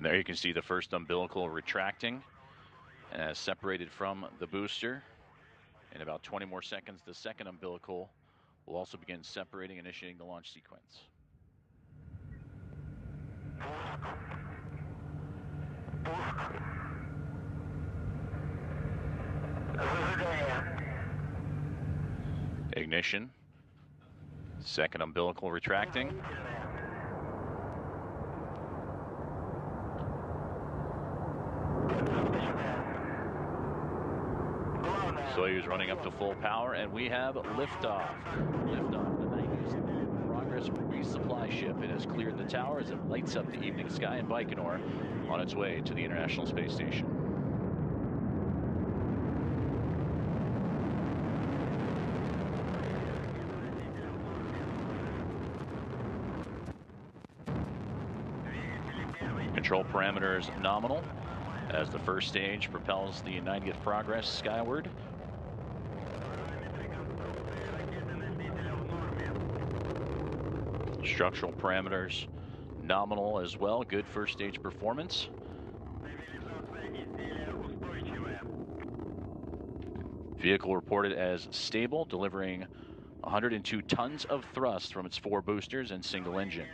And there you can see the first umbilical retracting as separated from the booster. In about 20 more seconds, the second umbilical will also begin separating, initiating the launch sequence. Ignition. Second umbilical retracting. Soyuz running up to full power, and we have liftoff. Liftoff, the 90th Progress resupply ship. It has cleared the tower as it lights up the evening sky in Baikonur on its way to the International Space Station. Control parameters nominal as the first stage propels the 90th Progress skyward. Structural parameters nominal as well. Good first stage performance. Vehicle reported as stable, delivering 102 tons of thrust from its 4 boosters and single engine.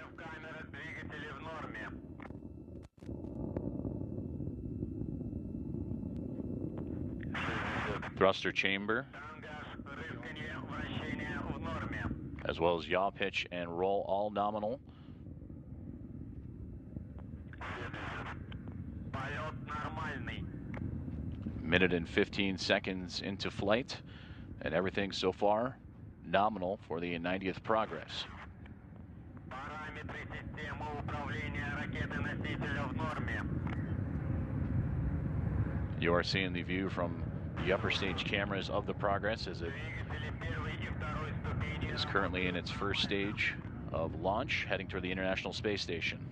Thruster chamber, as well as yaw pitch and roll, all nominal. Minute and 15 seconds into flight, and everything so far nominal for the 90th Progress. You are seeing the view from the upper stage cameras of the Progress as it is currently in its first stage of launch, heading toward the International Space Station.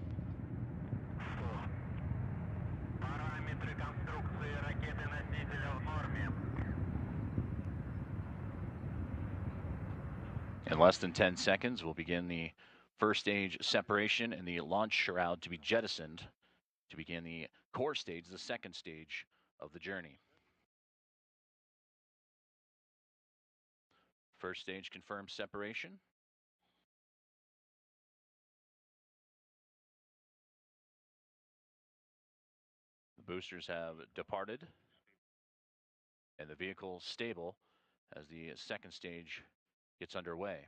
In less than 10 seconds, we'll begin the first stage separation and the launch shroud to be jettisoned to begin the core stage, the second stage of the journey. First stage confirmed separation. The boosters have departed, and the vehicle stable as the second stage gets underway.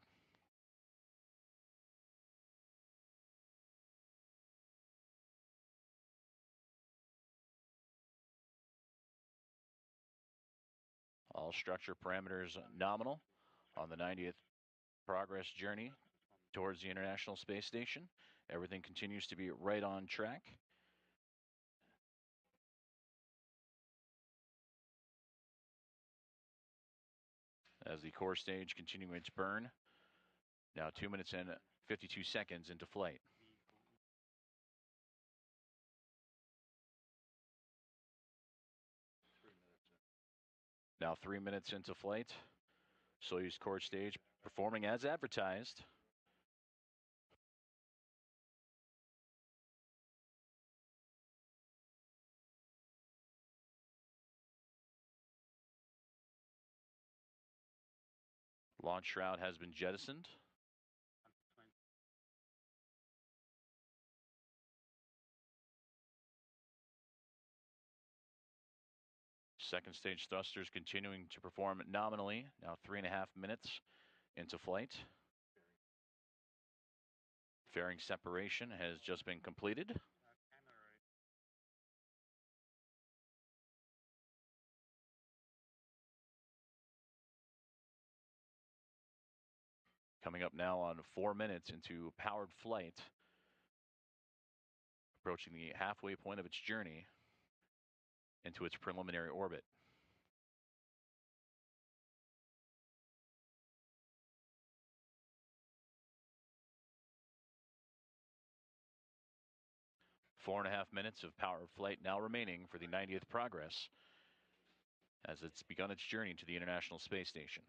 All structure parameters nominal on the 90th Progress journey towards the International Space Station. Everything continues to be right on track. As the core stage continuing its burn, now 2 minutes and 52 seconds into flight. Now 3 minutes into flight. Soyuz core stage performing as advertised. Launch shroud has been jettisoned. Second stage thrusters continuing to perform nominally, now 3.5 minutes into flight. Fairing separation has just been completed. Coming up now on 4 minutes into powered flight, approaching the halfway point of its journey into its preliminary orbit. Four and a half minutes of powered flight now remaining for the 90th Progress as it's begun its journey to the International Space Station.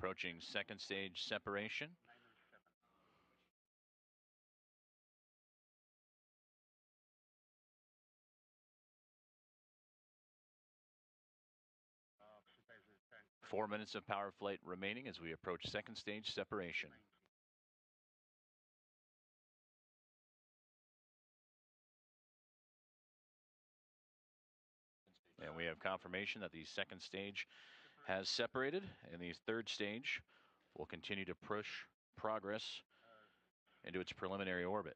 approaching second stage separation. Four minutes of power flight remaining as we approach second stage separation. And we have confirmation that the second stage has separated, and the third stage will continue to push Progress into its preliminary orbit.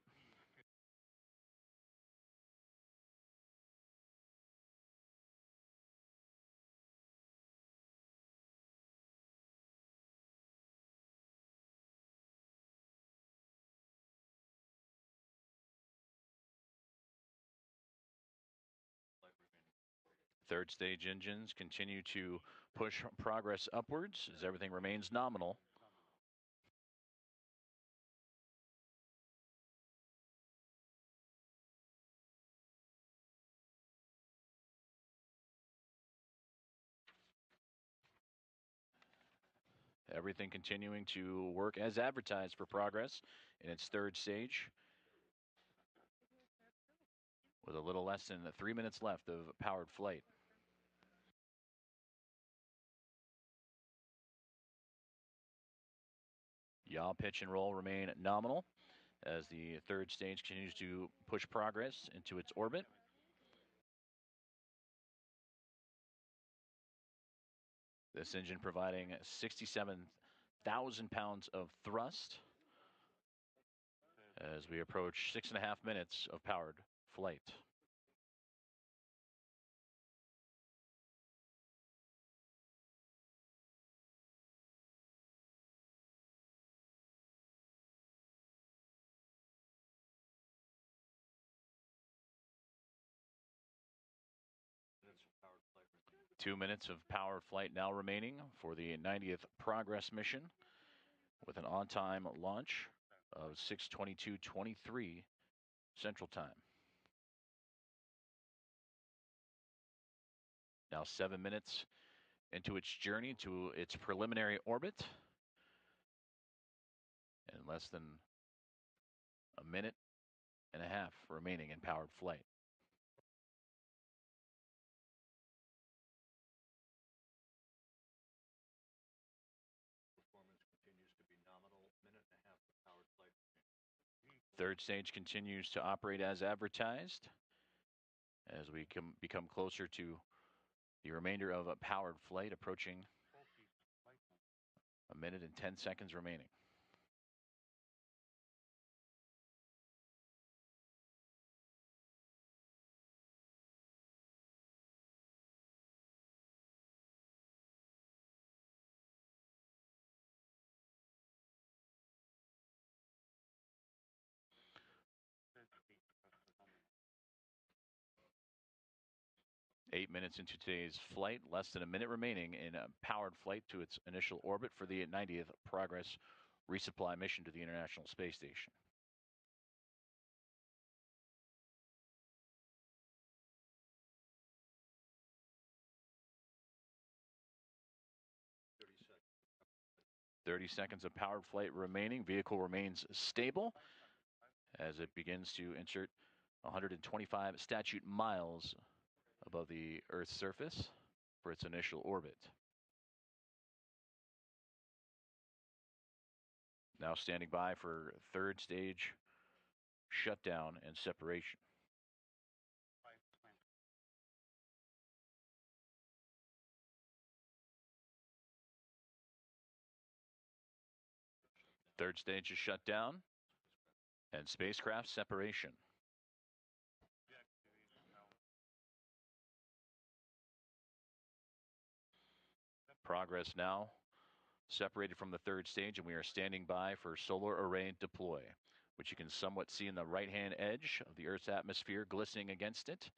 Third stage engines continue to push Progress upwards as everything remains nominal. Everything continuing to work as advertised for Progress in its third stage, with a little less than 3 minutes left of powered flight. Yaw, pitch, and roll remain nominal as the third stage continues to push Progress into its orbit. This engine providing 67,000 pounds of thrust as we approach 6.5 minutes of powered flight. Powered flight 2 minutes of powered flight now remaining for the 90th Progress mission, with an on-time launch of 6:22:23 Central Time. Now 7 minutes into its journey to its preliminary orbit, and less than a minute and a half remaining in powered flight. Performance continues to be nominal, minute and a half of powered flight. Third stage continues to operate as advertised as we become closer to the remainder of a powered flight, approaching a minute and 10 seconds remaining. Eight minutes into today's flight, less than a minute remaining in a powered flight to its initial orbit for the 90th Progress Resupply mission to the International Space Station. Thirty seconds of powered flight remaining. Vehicle remains stable as it begins to insert 125 statute miles above the Earth's surface for its initial orbit. Now standing by for third stage shutdown and separation. Third stage is shut down and spacecraft separation. Progress now separated from the third stage, and we are standing by for solar array deploy, which you can somewhat see in the right-hand edge of the Earth's atmosphere glistening against it.